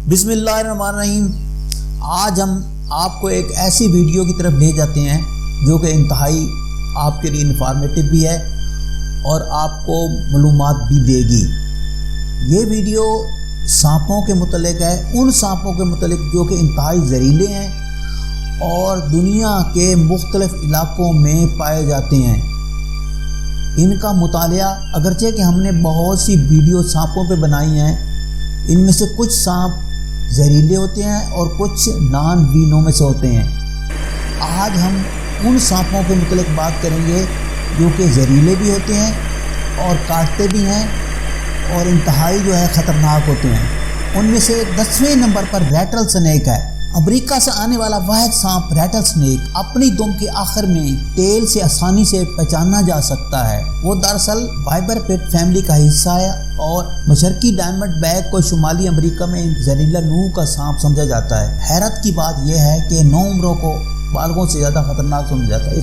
बिस्मिल्लाहिर्रहमानिर्रहीम। आज हम आपको एक ऐसी वीडियो की तरफ ले जाते हैं जो कि इंतहाई आपके लिए इंफॉर्मेटिव भी है और आपको मालूमात भी देगी। ये वीडियो सांपों के मुतल्लिक है, उन सांपों के मुतल्लिक जो कि इंतहाई जहरीले हैं और दुनिया के मुख्तलिफ इलाकों में पाए जाते हैं। इनका मुतालिया अगरचे कि हमने बहुत सी वीडियो सांपों पे बनाई हैं, इनमें से कुछ सांप जहरीले होते हैं और कुछ नॉन वीनोमस होते हैं। आज हम उन सांपों के मुतल्लिक बात करेंगे जो कि जहरीले भी होते हैं और काटते भी हैं और इंतहाई जो है ख़तरनाक होते हैं। उनमें से 10वें नंबर पर रैटल स्नेक है। अमेरिका से आने वाला वाहिद सांप रैटल स्नेक अपनी दुम के आखिर में तेल से आसानी से पहचाना जा सकता है। वो दरअसल वाइपर पेट फैमिली का हिस्सा है और मशरकी डायमंड बैग को शुमाली अमेरिका में जहरीला नूह का सांप समझा जाता है। हैरत की बात यह है कि नौउम्रों को बालगों से ज़्यादा खतरनाक समझा जाता है।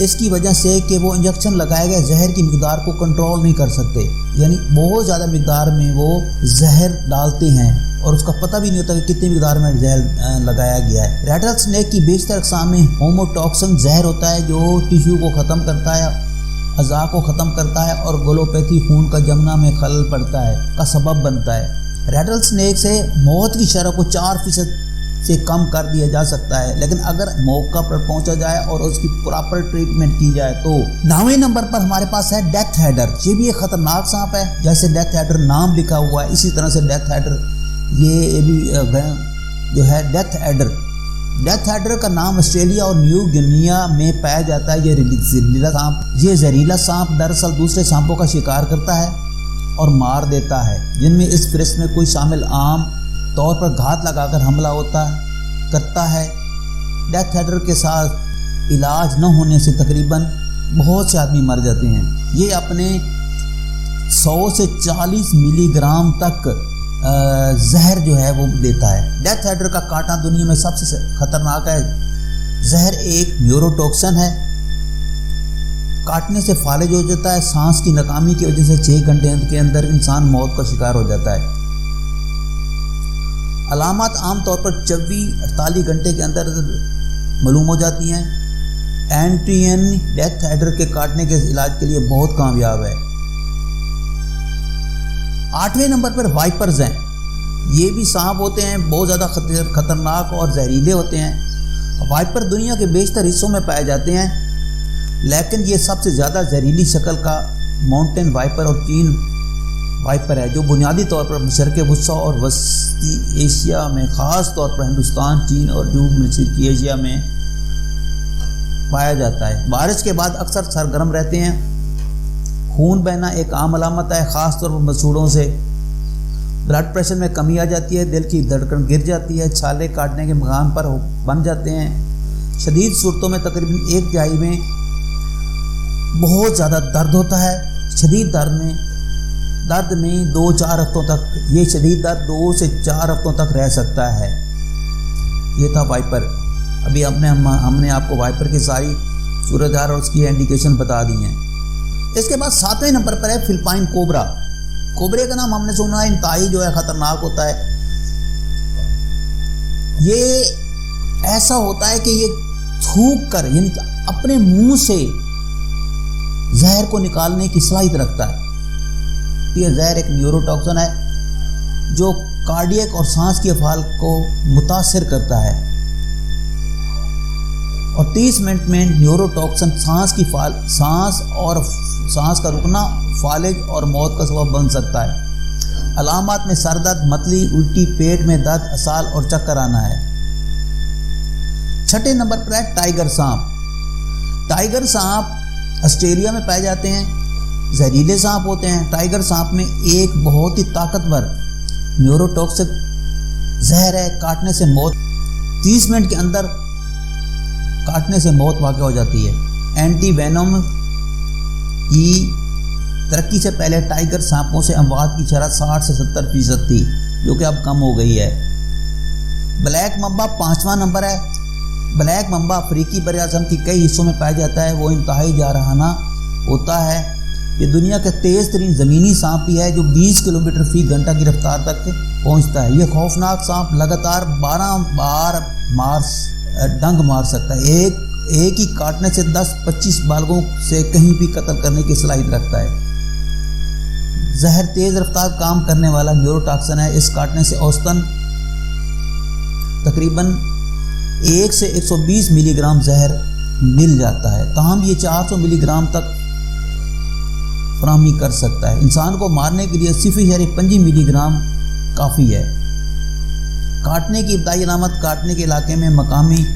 इसकी वजह से कि वो इंजेक्शन लगाए गए जहर की मिकदार को कंट्रोल नहीं कर सकते, यानी बहुत ज़्यादा मिकदार में वो जहर डालते हैं और उसका पता भी नहीं होता कि कितनी मिकदार में जहर लगाया गया है। रैटल स्नेक की बेशतर अक़साम में होमोटॉक्सिन जहर होता है जो टिश्यू को ख़त्म करता है, अज़ा को ख़त्म करता है और ग्लोपैथी खून का जमना में खलल पड़ता है का सबब बनता है। रैटल स्नेक से मौत की शरह को 4% से कम कर दिया जा सकता है, लेकिन अगर मौका पर पहुंचा जाए और उसकी प्रॉपर ट्रीटमेंट की जाए तो। 9वें नंबर पर हमारे पास है डेथ हेडर। ये भी एक खतरनाक सांप है, जैसे डेथ हेडर नाम लिखा हुआ है इसी तरह से डेथ हेडर ये भी जो है डेथ हेडर का नाम ऑस्ट्रेलिया और न्यू गिनिया में पाया जाता है। ये जहरीला सांप दरअसल दूसरे सांपों का शिकार करता है और मार देता है, जिनमें इस फहरिस्त में कोई शामिल आम तौर पर घात लगाकर हमला करता है। डेथ हेडर के साथ इलाज न होने से तकरीबन बहुत से आदमी मर जाते हैं। ये अपने 100 से 40 मिलीग्राम तक जहर जो है वो देता है। डेथ हेडर का काटना दुनिया में सबसे खतरनाक है। जहर एक न्यूरोटॉक्सिन है, काटने से फालिज हो जाता है। सांस की नाकामी की वजह से 6 घंटे के अंदर इंसान मौत का शिकार हो जाता है। अलामत आमतौर पर 24-48 घंटे के अंदर मालूम हो जाती हैं। एंटीएन डेथ हेडर के काटने के इलाज के लिए बहुत कामयाब है। 8वें नंबर पर वाइपर्स हैं। ये भी सांप होते हैं, बहुत ज़्यादा खतरनाक और जहरीले होते हैं। वाइपर दुनिया के बेशतर हिस्सों में पाए जाते हैं, लेकिन ये सबसे ज़्यादा जहरीली शक्ल का माउंटेन वाइपर और चीन वाइपर है, जो बुनियादी तौर पर मशरक़ वस्ती और वस्ती एशिया में, ख़ास तौर पर हिंदुस्तान, चीन और जनूब मशरक़ी एशिया में पाया जाता है। बारिश के बाद अक्सर सरगर्म रहते हैं। खून बहना एक आम अलामत है, ख़ास तौर पर मसूड़ों से। ब्लड प्रेशर में कमी आ जाती है, दिल की धड़कन गिर जाती है, छाले काटने के मकाम पर बन जाते हैं। शदीद सूरतों में तकरीबन 1/3 में बहुत ज़्यादा दर्द होता है। शदीद दर्द में 2-4 हफ्तों तक, ये शदीद दर्द 2 से 4 हफ्तों तक रह सकता है। ये था वाइपर। अभी हमने आपको वाइपर की सारी सूरत हाल और उसकी इंडिकेशन बता दी हैं। इसके बाद 7वें नंबर पर है फिलिपाइन कोबरा। कोबरे का नाम हमने सुना है, इंतहाई जो है ख़तरनाक होता है। ये ऐसा होता है कि ये थूक कर, यानी अपने मुंह से जहर को निकालने की सलाहियत रखता है। ये जहर एक न्यूरोटॉक्सिन है जो कार्डियक और सांस की अफ़ाल को मुतासिर करता है और 30 मिनट में न्यूरोटॉक्सिन सांस का रुकना, फालिज और मौत का सबब बन सकता है। अलामत में सर दर्द, मतली, उल्टी, पेट में दर्द, असाल और चक्कर आना है। 6ठे नंबर पर है टाइगर सांप। टाइगर सांप ऑस्ट्रेलिया में पाए जाते हैं, जहरीले सांप होते हैं। टाइगर सांप में एक बहुत ही ताकतवर न्यूरोटॉक्सिक जहर है, काटने से मौत 30 मिनट के अंदर काटने से मौत वाक़या हो जाती है। एंटी वेनम की तरक्की से पहले टाइगर सांपों से अमवात की शरह 60 से 70% थी, जो कि अब कम हो गई है। ब्लैक मम्बा 5वां नंबर है। ब्लैक मम्बा अफ्रीकी बरआज़म के कई हिस्सों में पाया जाता है। वो इंतहाई जारहाना होता है। ये दुनिया का तेज़ तरीन ज़मीनी सांप भी है जो 20 किलोमीटर फ़ी घंटा की रफ्तार तक पहुंचता है। यह खौफनाक सांप लगातार 12 बार डंक मार सकता है। एक ही काटने से 10-25 बालगों से कहीं भी कत्ल करने की सलाहियत रखता है। जहर तेज रफ्तार काम करने वाला न्यूरोटॉक्सिन है। इस काटने से औसतन तकरीबन 1 से 120 मिलीग्राम जहर मिल जाता है। ताहम ये 400 मिलीग्राम तक फराहमी कर सकता है। इंसान को मारने के लिए 80.5 मिलीग्राम काफ़ी है। काटने की इब्तदाई अलामत काटने के इलाके में मकामी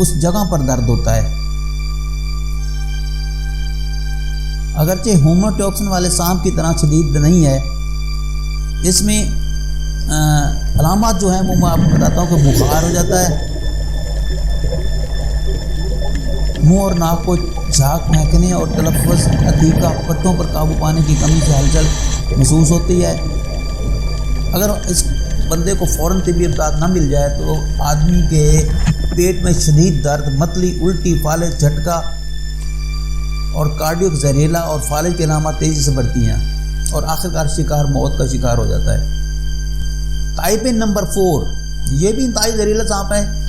उस जगह पर दर्द होता है। अगरचे होमोटॉक्सिन वाले सांप की तरह शदीद नहीं है, इसमें अलामत जो है वो मैं आपको बताता हूँ कि बुखार हो जाता है, मुंह और नाक को झाग महकने और तलफ़्फ़ुज़ अतीका पट्टों पर काबू पाने की कमी से हलचल महसूस होती है। अगर इस बंदे को फ़ौरन तिब्बी इमदाद न मिल जाए तो आदमी के पेट में शदीद दर्द, मतली, उल्टी, फालिज, झटका और कार्डियक जहरीला और फालिज के अलामत तेज़ी से बढ़ती हैं और आखिरकार शिकार मौत का शिकार हो जाता है। ताइपिन नंबर 4, ये भी इंतहाई जहरीला सांप है।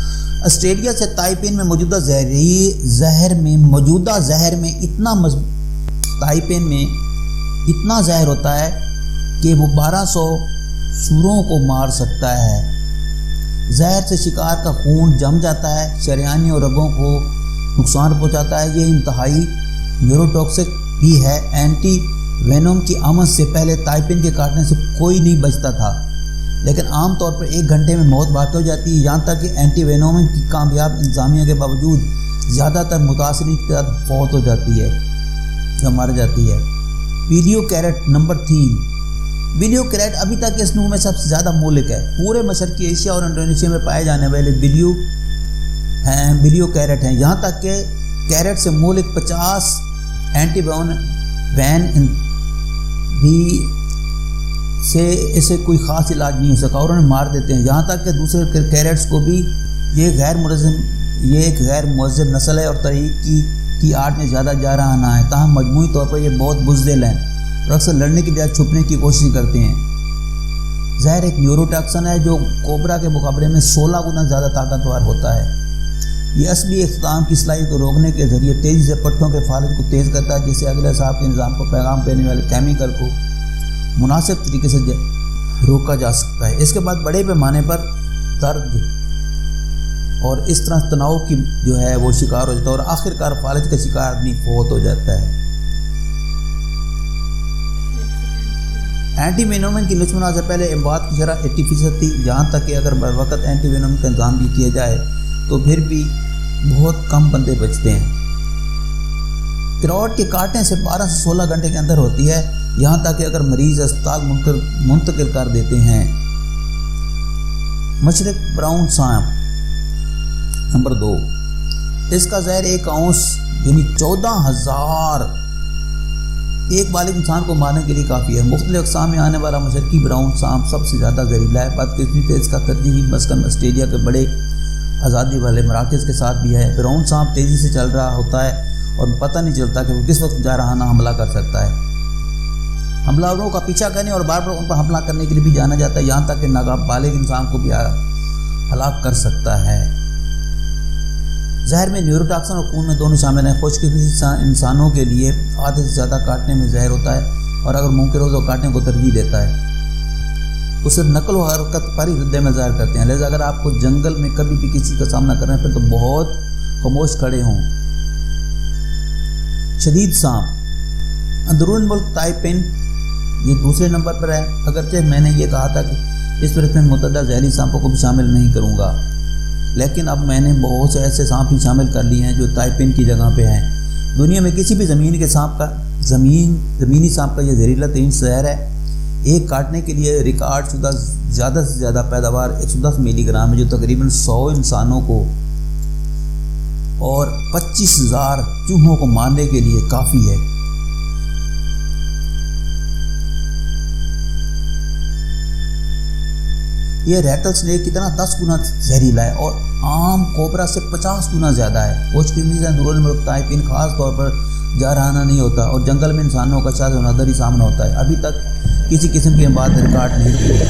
ऑस्ट्रेलिया से ताइपिन में मौजूदा जहर में इतना जहर होता है कि वो 1200 सूरों को मार सकता है। जहर से शिकार का खून जम जाता है, शरियानी और रगों को नुकसान पहुंचाता है। ये इंतहाई न्यूरोटॉक्सिक भी है। एंटी वेनोम की आमद से पहले ताइपिन के काटने से कोई नहीं बचता था, लेकिन आम तौर पर 1 घंटे में मौत वाक़ हो जाती है। यहाँ तक कि एंटी वेनोम की कामयाब इंतजामिया के बावजूद ज़्यादातर मुतासरीन की फौत हो जाती है या मर जाती है। Video carrot number 3, video carrot अभी तक इस नूह में सबसे ज़्यादा मौलिक है। पूरे मशरकी एशिया और इंडोनेशिया में पाए जाने वाले वीडियो कैरेट हैं। यहाँ तक कि कैरेट से मौलिक 50 एंटीवैन भी से इसे कोई ख़ास इलाज नहीं हो सका और उन्हें मार देते हैं। यहाँ तक कि दूसरे कैरेट्स को भी ये एक गैर मुहज़्ज़ब नस्ल है और तरीक़ की आड़ में ज़्यादा जा रहा ना है। ताहम मजमूई तौर पर ये बहुत बुज़दिल हैं और अक्सर लड़ने की बजाय छुपने की कोशिश करते हैं। जहर एक न्यूरोटॉक्सिन है जो कोबरा के मुकाबले में 16 गुना ज़्यादा ताकतवर होता है। ये असली इख्तिताम की सलाहियत को रोकने के ज़रिए तेज़ी से पट्टों के फालिज को तेज़ करता है, जिससे अगले सांप के निज़ाम को पैगाम देने वाले केमिकल को मुनासिब तरीके से रोका जा सकता है। इसके बाद बड़े पैमाने पर दर्द और इस तरह तनाव की जो है वो शिकार हो जाता है और आखिरकार फालिज का शिकार आदमी फौत हो जाता है। एंटीवेनोम की दुश्मना से पहले इम्बात की शरह 80% थी। यहाँ तक कि अगर बर वक्त एंटीवेनोम का इंतजाम भी किया जाए तो फिर भी बहुत कम बंदे बचते हैं। किरौट के काटने से 12 से 16 घंटे के अंदर होती है। यहाँ तक कि अगर मरीज अस्पताल मुंतकिल कर देते हैं। मशरक ब्राउन सांप नंबर 2, इसका जहर 1 आउंस यानी 14,000 एक बालिग इंसान को मारने के लिए काफ़ी है। मुख्तलिफ अक़साम में आने वाला मशरकी ब्राउन सांप सबसे ज़्यादा जहरीला है। बदकिस्मती से इसका तरजीही मस्कन ऑस्ट्रेलिया के बड़े आज़ादी वाले मराकज़ के साथ भी है। ब्राउन सांप तेज़ी से चल रहा होता है और पता नहीं चलता कि वो किस वक्त जारहाना हमला कर सकता है। हमलावरों का पीछा करने और बार बार उन पर हमला करने के लिए भी जाना जाता है। यहाँ तक कि नाबालिग इंसान को भी हलाक कर सकता है। जहर में न्यूरोटॉक्सिन और खून में दोनों शामिल हैं। खुशकिस्मती इंसानों के लिए आधे से ज़्यादा काटने में जहर होता है और अगर मुमकिन हो तो काटने को तरजीह देता है। वो सिर्फ नकल व हरकत पर ही रद्द में ज़ाहिर करते हैं। लिहाजा अगर आपको जंगल में कभी भी किसी का सामना करना है तो बहुत खामोश खड़े हों। शदीद सांप अंदरून मुल्क ताइपिन ये दूसरे नंबर पर है। अगरचे मैंने ये कहा था कि इस वक्त में मुतअद्दिद जहरी सांपों को भी शामिल नहीं करूँगा, लेकिन अब मैंने बहुत से ऐसे सांप ही शामिल कर लिए हैं जो ताइपिन की जगह पे हैं। दुनिया में किसी भी ज़मीनी सांप का यह जहरीला तरीन जहर है। एक काटने के लिए रिकॉर्ड शुदा ज़्यादा से ज़्यादा पैदावार 110 मिलीग्राम है, जो तकरीबन 100 इंसानों को और 25,000 चूहों को मारने के लिए काफ़ी है। यह रैटल स्नेक की तरह 10 गुना जहरीला है और आम कोबरा से 50 गुना ज़्यादा है। खुशकिस्मती से अंदरूनी मुल्क ताइपिन खास तौर पर जारहाना नहीं होता और जंगल में इंसानों का शायद नादर ही सामना होता है। अभी तक किसी किस्म की बात रिकॉर्ड नहीं की है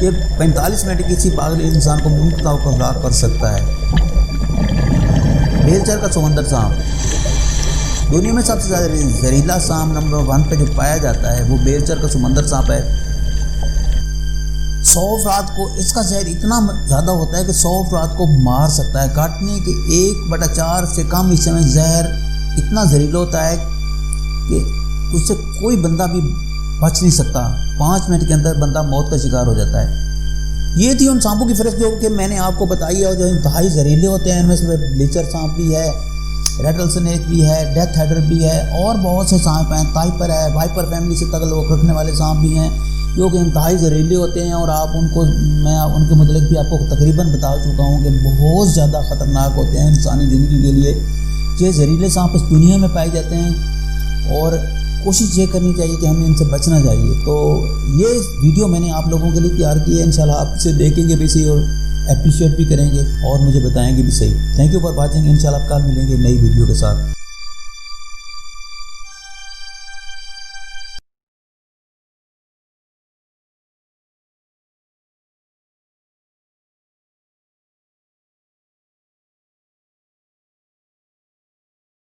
कि 45 मिनट किसी पागल इंसान को मुंह का खुराक कर सकता है। बेलचर का समंदर सांप दुनिया में सबसे ज़्यादा जहरीला सांप नंबर 1 पे जो पाया जाता है वो बेलचर का समंदर सांप है। 100 अफराद को इसका जहर इतना ज़्यादा होता है कि 100 अफराद को मार सकता है। काटने के 1/4 से कम हिस्से में जहर इतना जहरीला होता है कि उससे कोई बंदा भी बच नहीं सकता। 5 मिनट के अंदर बंदा मौत का शिकार हो जाता है। ये थी उन सांपों की फहरिस्त जो कि मैंने आपको बताई है और जो इंतहाई जहरीले होते हैं। इनमें से ब्लीचर सांप भी है, रेटल स्नेक भी है, डेथ हेडर भी है और बहुत से सांप हैं। काइपर है, वाइपर फैमिली से ताल्लुक़ रखने वाले सांप भी हैं जो कि इंतहाई जहरीले होते हैं और आप उनको मैं उनके मतलब भी आपको तकरीबन बता चुका हूँ कि बहुत ज़्यादा ख़तरनाक होते हैं इंसानी ज़िंदगी के लिए। ये जहरीले सांप इस दुनिया में पाए जाते हैं और कोशिश ये करनी चाहिए कि हमें इनसे बचना चाहिए। तो ये वीडियो मैंने आप लोगों के लिए तैयार की है। इंशाल्लाह आप इसे देखेंगे भी सही और अप्रिशिएट भी करेंगे और मुझे बताएंगे भी सही। Thank you for watching. इंशाल्लाह कल मिलेंगे नई वीडियो के साथ।